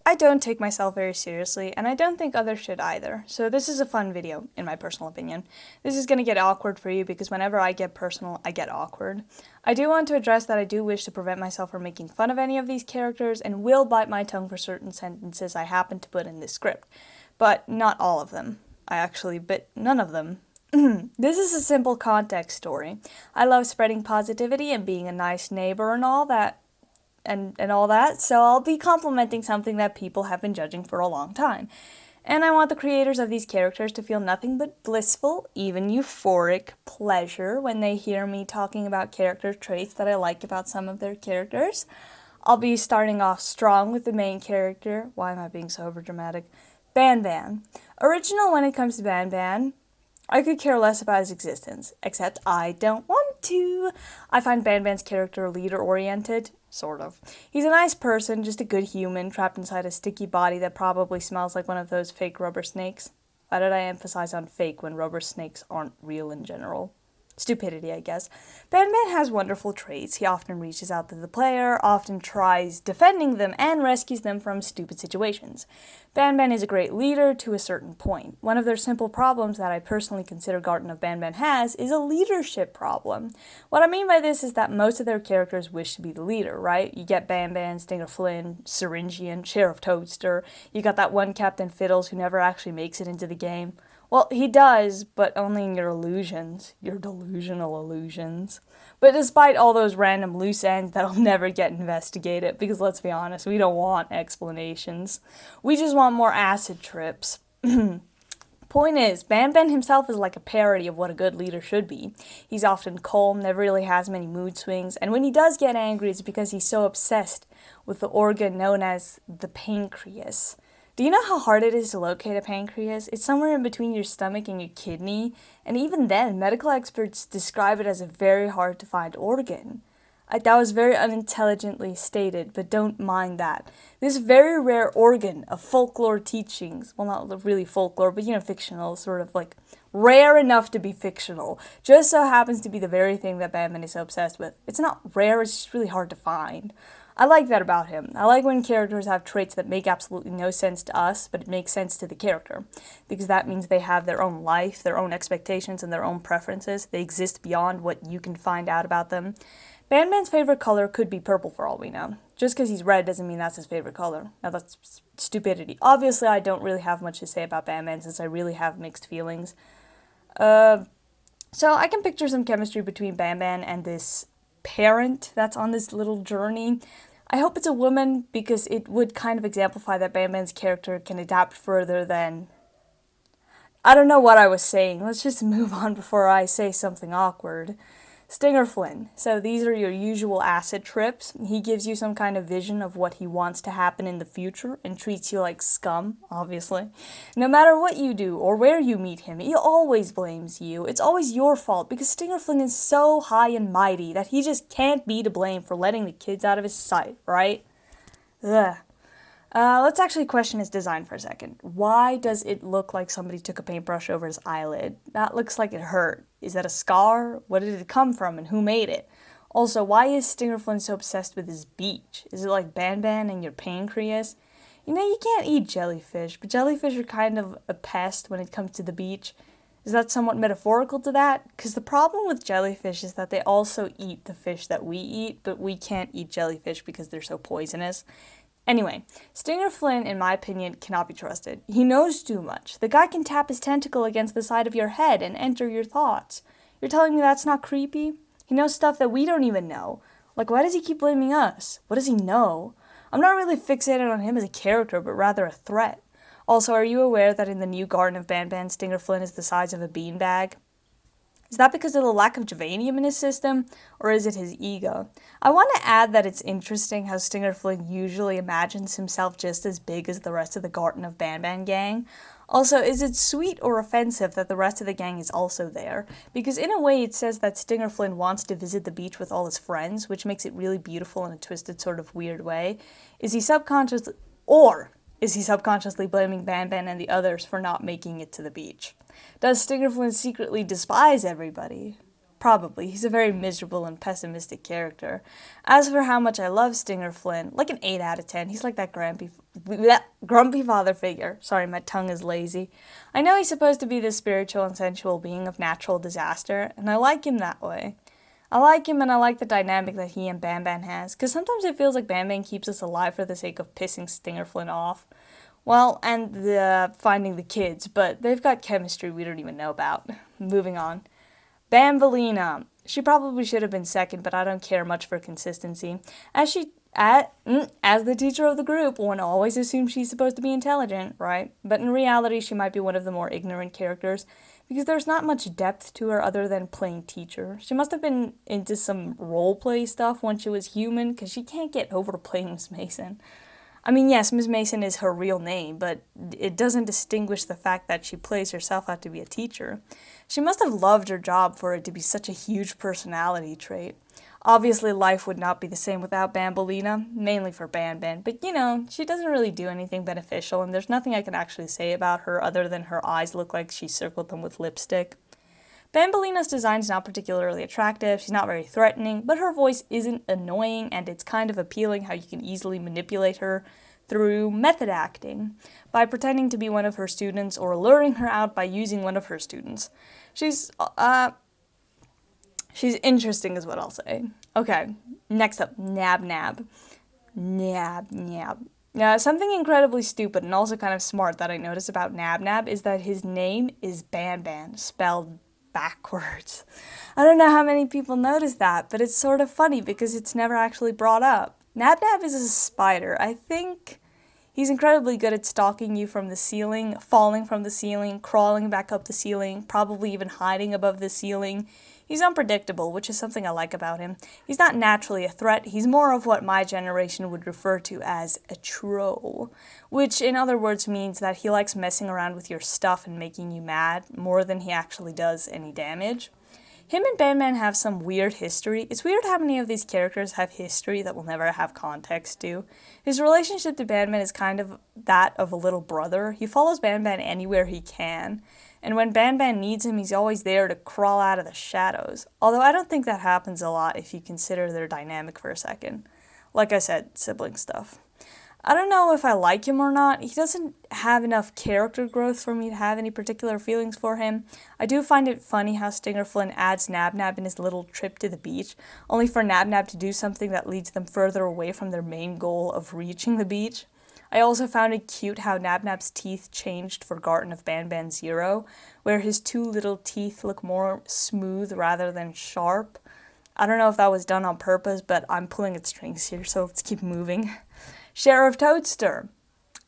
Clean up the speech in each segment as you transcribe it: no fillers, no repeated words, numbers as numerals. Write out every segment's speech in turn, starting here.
I don't take myself very seriously, and I don't think others should either, so this is a fun video, in my personal opinion. This is going to get awkward for you because whenever I get personal, I get awkward. I do want to address that I do wish to prevent myself from making fun of any of these characters, and will bite my tongue for certain sentences I happen to put in this script. But not all of them. I actually bit none of them. This is a simple context story. I love spreading positivity and being a nice neighbor and all that. And all that, so I'll be complimenting something that people have been judging for a long time. And I want the creators of these characters to feel nothing but blissful, even euphoric pleasure when they hear me talking about character traits that I like about some of their characters. I'll be starting off strong with the main character. Why am I being so overdramatic? Banban. Original when it comes to Banban, I could care less about his existence, except I don't want to. I find Banban's character leader-oriented, sort of. He's a nice person, just a good human, trapped inside a sticky body that probably smells like one of those fake rubber snakes. Why did I emphasize on fake when rubber snakes aren't real in general? Stupidity, I guess. Banban has wonderful traits. He often reaches out to the player, often tries defending them, and rescues them from stupid situations. Banban is a great leader to a certain point. One of their simple problems that I personally consider Garten of Banban has is a leadership problem. What I mean by this is that most of their characters wish to be the leader, right? You get Banban, Stinger Flynn, Syringian, Sheriff Toadster. You got that one Captain Fiddles who never actually makes it into the game. Well, he does, but only in your illusions. Your delusional illusions. But despite all those random loose ends that'll never get investigated, because let's be honest, we don't want explanations. We just want more acid trips. Point is, Banban himself is like a parody of what a good leader should be. He's often calm, never really has many mood swings, and when he does get angry, it's because he's so obsessed with the organ known as the pancreas. Do you know how hard it is to locate a pancreas? It's somewhere in between your stomach and your kidney, and even then, medical experts describe it as a very hard to find organ. That was very unintelligently stated, but don't mind that. This very rare organ of folklore teachings, well, not really folklore, but fictional, sort of like rare enough to be fictional, just so happens to be the very thing that Banban is so obsessed with. It's not rare, it's just really hard to find. I like that about him. I like when characters have traits that make absolutely no sense to us, but it makes sense to the character, because that means they have their own life, their own expectations, and their own preferences. They exist beyond what you can find out about them. Banban's favorite color could be purple for all we know. Just because he's red doesn't mean that's his favorite color. Now that's stupidity. Obviously, I don't really have much to say about Banban since I really have mixed feelings. So I can picture some chemistry between Banban and this parent that's on this little journey. I hope it's a woman because it would kind of exemplify that Banban's character can adapt further than... I don't know what I was saying. Let's just move on before I say something awkward. Stinger Flynn. So these are your usual acid trips. He gives you some kind of vision of what he wants to happen in the future and treats you like scum, obviously. No matter what you do or where you meet him, he always blames you. It's always your fault because Stinger Flynn is so high and mighty that he just can't be to blame for letting the kids out of his sight, right? Ugh. Let's actually question his design for a second. Why does it look like somebody took a paintbrush over his eyelid? That looks like it hurt. Is that a scar? What did it come from and who made it? Also, why is Stinger Flynn so obsessed with his beach? Is it like Banban and your pancreas? You know, you can't eat jellyfish, but jellyfish are kind of a pest when it comes to the beach. Is that somewhat metaphorical to that? Because the problem with jellyfish is that they also eat the fish that we eat, but we can't eat jellyfish because they're so poisonous. Anyway, Stinger Flynn, in my opinion, cannot be trusted. He knows too much. The guy can tap his tentacle against the side of your head and enter your thoughts. You're telling me that's not creepy? He knows stuff that we don't even know. Like, why does he keep blaming us? What does he know? I'm not really fixated on him as a character, but rather a threat. Also, are you aware that in the new Garten of Banban, Stinger Flynn is the size of a beanbag? Is that because of the lack of Javanium in his system, or is it his ego? I want to add that it's interesting how Stinger Flynn usually imagines himself just as big as the rest of the Garten of Banban gang. Also, is it sweet or offensive that the rest of the gang is also there? Because in a way it says that Stinger Flynn wants to visit the beach with all his friends, which makes it really beautiful in a twisted sort of weird way. Is he subconsciously blaming Banban and the others for not making it to the beach? Does Stinger Flynn secretly despise everybody? Probably. He's a very miserable and pessimistic character. As for how much I love Stinger Flynn, like an 8 out of 10. He's like that grumpy father figure. Sorry, my tongue is lazy. I know he's supposed to be this spiritual and sensual being of natural disaster, and I like him that way. I like him, and I like the dynamic that he and Banban has, because sometimes it feels like Banban keeps us alive for the sake of pissing Stinger Flynn off. Well, and finding the kids, but they've got chemistry we don't even know about. Moving on. Banbalina. She probably should have been second, but I don't care much for consistency. As the teacher of the group, one always assumes she's supposed to be intelligent, right? But in reality, she might be one of the more ignorant characters, because there's not much depth to her other than playing teacher. She must have been into some roleplay stuff when she was human, because she can't get over playing Miss Mason. I mean, yes, Miss Mason is her real name, but it doesn't distinguish the fact that she plays herself out to be a teacher. She must have loved her job for it to be such a huge personality trait. Obviously, life would not be the same without Banbalina, mainly for Banban, but she doesn't really do anything beneficial, and there's nothing I can actually say about her other than her eyes look like she circled them with lipstick. Banbalina's design is not particularly attractive, she's not very threatening, but her voice isn't annoying, and it's kind of appealing how you can easily manipulate her through method acting, by pretending to be one of her students or luring her out by using one of her students. She's interesting is what I'll say. Okay, next up, Nab Nab. Nab Nab. Now, something incredibly stupid and also kind of smart that I noticed about Nab Nab is that his name is Banban, spelled backwards. I don't know how many people notice that, but it's sort of funny because it's never actually brought up. Nab Nab is a spider. I think he's incredibly good at stalking you from the ceiling, falling from the ceiling, crawling back up the ceiling, probably even hiding above the ceiling. He's unpredictable, which is something I like about him. He's not naturally a threat, he's more of what my generation would refer to as a troll, which in other words means that he likes messing around with your stuff and making you mad more than he actually does any damage. Him and Banban have some weird history. It's weird how many of these characters have history that we'll never have context to. His relationship to Banban is kind of that of a little brother. He follows Banban anywhere he can, and when Banban needs him, he's always there to crawl out of the shadows. Although I don't think that happens a lot if you consider their dynamic for a second. Like I said, sibling stuff. I don't know if I like him or not. He doesn't have enough character growth for me to have any particular feelings for him. I do find it funny how Stinger Flynn adds Nab Nab in his little trip to the beach, only for Nab Nab to do something that leads them further away from their main goal of reaching the beach. I also found it cute how Nab Nab's teeth changed for Garten of Banban Zero, where his two little teeth look more smooth rather than sharp. I don't know if that was done on purpose, but I'm pulling at strings here, so let's keep moving. Sheriff Toadster.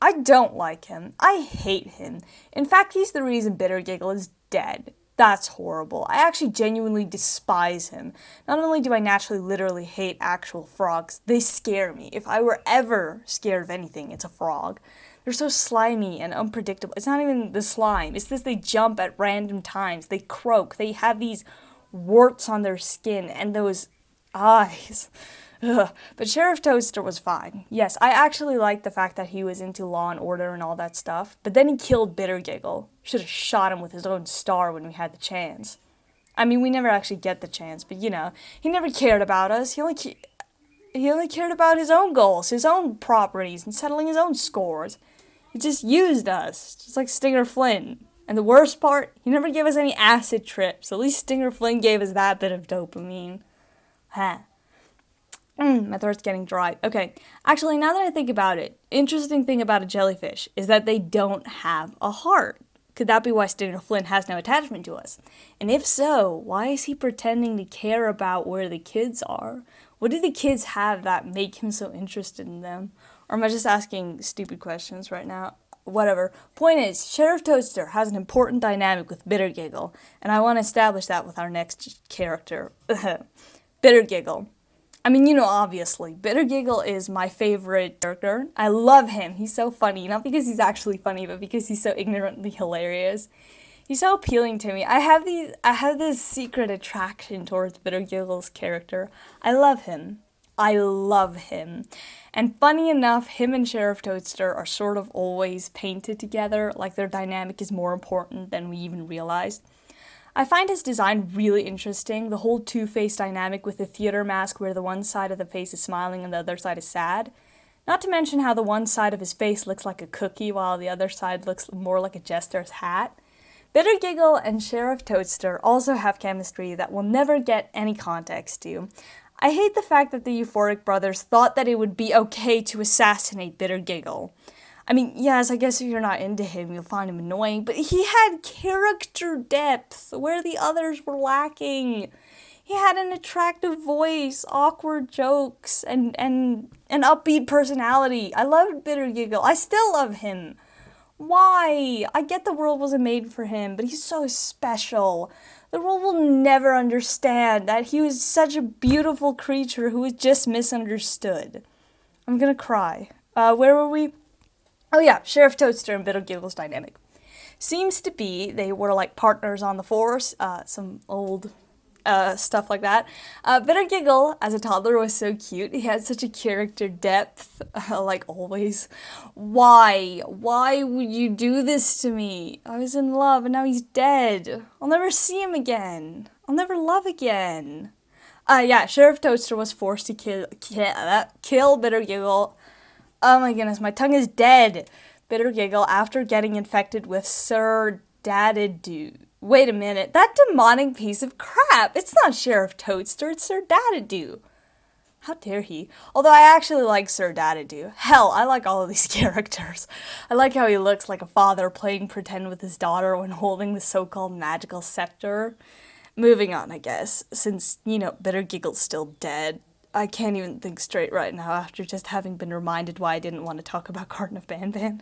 I don't like him. I hate him. In fact, he's the reason Bitter Giggle is dead. That's horrible. I actually genuinely despise him. Not only do I naturally literally hate actual frogs, they scare me. If I were ever scared of anything, it's a frog. They're so slimy and unpredictable. It's not even the slime. It's this they jump at random times. They croak. They have these warts on their skin and those eyes. Ugh. But Sheriff Toaster was fine. Yes, I actually liked the fact that he was into law and order and all that stuff, but then he killed Bitter Giggle. Should have shot him with his own star when we had the chance. I mean, we never actually get the chance, but he never cared about us. He only cared about his own goals, his own properties, and settling his own scores. He just used us, just like Stinger Flynn. And the worst part, he never gave us any acid trips. At least Stinger Flynn gave us that bit of dopamine. Huh. My throat's getting dry. Okay, actually, now that I think about it, interesting thing about a jellyfish is that they don't have a heart. Could that be why Stinger Flynn has no attachment to us? And if so, why is he pretending to care about where the kids are? What do the kids have that make him so interested in them? Or am I just asking stupid questions right now? Whatever. Point is, Sheriff Toadster has an important dynamic with Bitter Giggle, and I want to establish that with our next character. Bitter Giggle. I mean, obviously, Bitter Giggle is my favorite character. I love him. He's so funny. Not because he's actually funny, but because he's so ignorantly hilarious. He's so appealing to me. I have this secret attraction towards Bitter Giggle's character. I love him. And funny enough, him and Sheriff Toadster are sort of always painted together, like their dynamic is more important than we even realized. I find his design really interesting, the whole two-face dynamic with the theater mask where the one side of the face is smiling and the other side is sad. Not to mention how the one side of his face looks like a cookie while the other side looks more like a jester's hat. Bitter Giggle and Sheriff Toadster also have chemistry that we'll never get any context to. I hate the fact that the Euphoric brothers thought that it would be okay to assassinate Bitter Giggle. I mean, yes, I guess if you're not into him, you'll find him annoying, but he had character depth where the others were lacking. He had an attractive voice, awkward jokes, and an upbeat personality. I loved Bitter Giggle. I still love him. Why? I get the world wasn't made for him, but he's so special. The world will never understand that he was such a beautiful creature who was just misunderstood. I'm gonna cry. Where were we? Oh yeah, Sheriff Toadster and Bitter Giggle's dynamic. Seems to be they were like partners on the force, some old stuff like that. Bitter Giggle, as a toddler, was so cute. He had such a character depth, like always. Why? Why would you do this to me? I was in love and now he's dead. I'll never see him again. I'll never love again. Yeah, Sheriff Toadster was forced to kill Bitter Giggle. Oh my goodness, my tongue is dead. Bitter Giggle after getting infected with Sir Dadadoo. Wait a minute, that demonic piece of crap! It's not Sheriff Toadster, it's Sir Dadadoo. How dare he? Although I actually like Sir Dadadoo. Hell, I like all of these characters. I like how he looks like a father playing pretend with his daughter when holding the so-called magical scepter. Moving on, I guess, since, Bitter Giggle's still dead. I can't even think straight right now after just having been reminded why I didn't want to talk about Garten of Banban.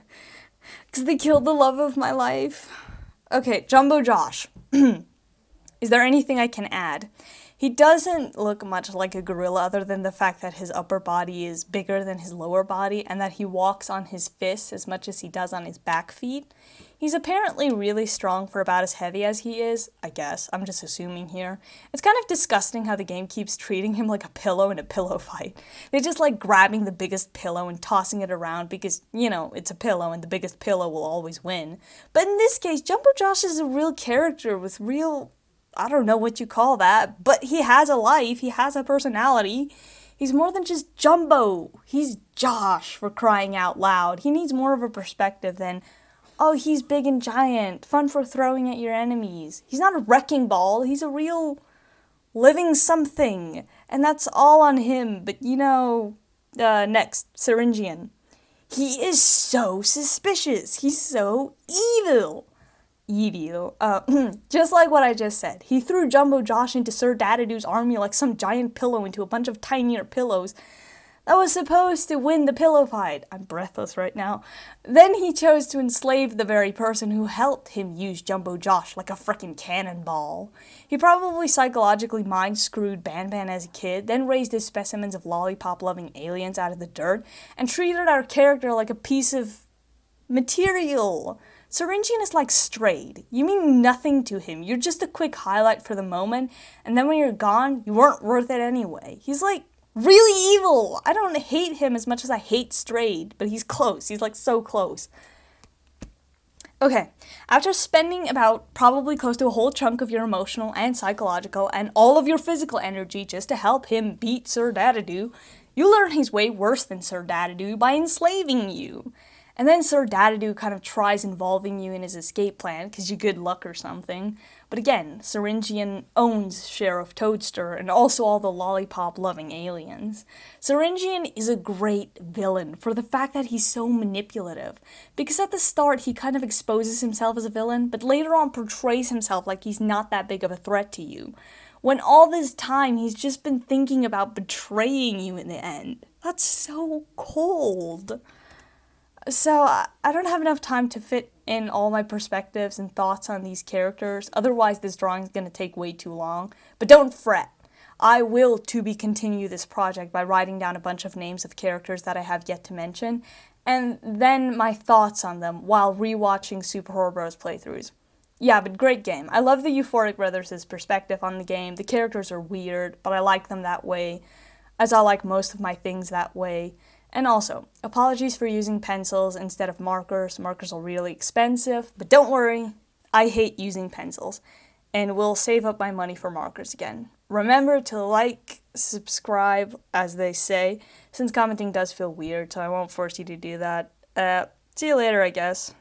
Because they killed the love of my life. Okay, Jumbo Josh. Is there anything I can add? He doesn't look much like a gorilla other than the fact that his upper body is bigger than his lower body and that he walks on his fists as much as he does on his back feet. He's apparently really strong for about as heavy as he is, I guess. I'm just assuming here. It's kind of disgusting how the game keeps treating him like a pillow in a pillow fight. They're just like grabbing the biggest pillow and tossing it around because, it's a pillow and the biggest pillow will always win. But in this case, Jumbo Josh is a real character with real, I don't know what you call that, but he has a life, he has a personality. He's more than just Jumbo. He's Josh, for crying out loud. He needs more of a perspective than, oh, he's big and giant, fun for throwing at your enemies. He's not a wrecking ball, he's a real living something, and that's all on him. But next, Syringian. He is so suspicious, he's so evil. Just like what I just said. He threw Jumbo Josh into Sir Dadadoo's army like some giant pillow into a bunch of tinier pillows that was supposed to win the pillow fight. I'm breathless right now. Then he chose to enslave the very person who helped him use Jumbo Josh like a frickin' cannonball. He probably psychologically mind-screwed Banban as a kid, then raised his specimens of lollipop-loving aliens out of the dirt, and treated our character like a piece of material. Syringian is like Strayed. You mean nothing to him. You're just a quick highlight for the moment, and then when you're gone, you weren't worth it anyway. He's like really evil. I don't hate him as much as I hate Strayed, but he's close. He's like so close. Okay, after spending about probably close to a whole chunk of your emotional and psychological and all of your physical energy just to help him beat Sir Dadadoo, you learn he's way worse than Sir Dadadoo by enslaving you. And then Sir Dadadoo kind of tries involving you in his escape plan, because you're good luck or something. But again, Syringian owns Sheriff Toadster and also all the lollipop-loving aliens. Syringian is a great villain for the fact that he's so manipulative. Because at the start, he kind of exposes himself as a villain, but later on portrays himself like he's not that big of a threat to you. When all this time, he's just been thinking about betraying you in the end. That's so cold. So, I don't have enough time to fit in all my perspectives and thoughts on these characters, otherwise this drawing is going to take way too long. But don't fret. I will to be continue this project by writing down a bunch of names of characters that I have yet to mention, and then my thoughts on them while rewatching Super Horror Bros playthroughs. Yeah, but great game. I love the Euphoric Brothers' perspective on the game. The characters are weird, but I like them that way, as I like most of my things that way. And also, apologies for using pencils instead of markers. Markers are really expensive, but don't worry, I hate using pencils. and will save up my money for markers again. Remember to like, subscribe, as they say, since commenting does feel weird, so I won't force you to do that. See you later, I guess.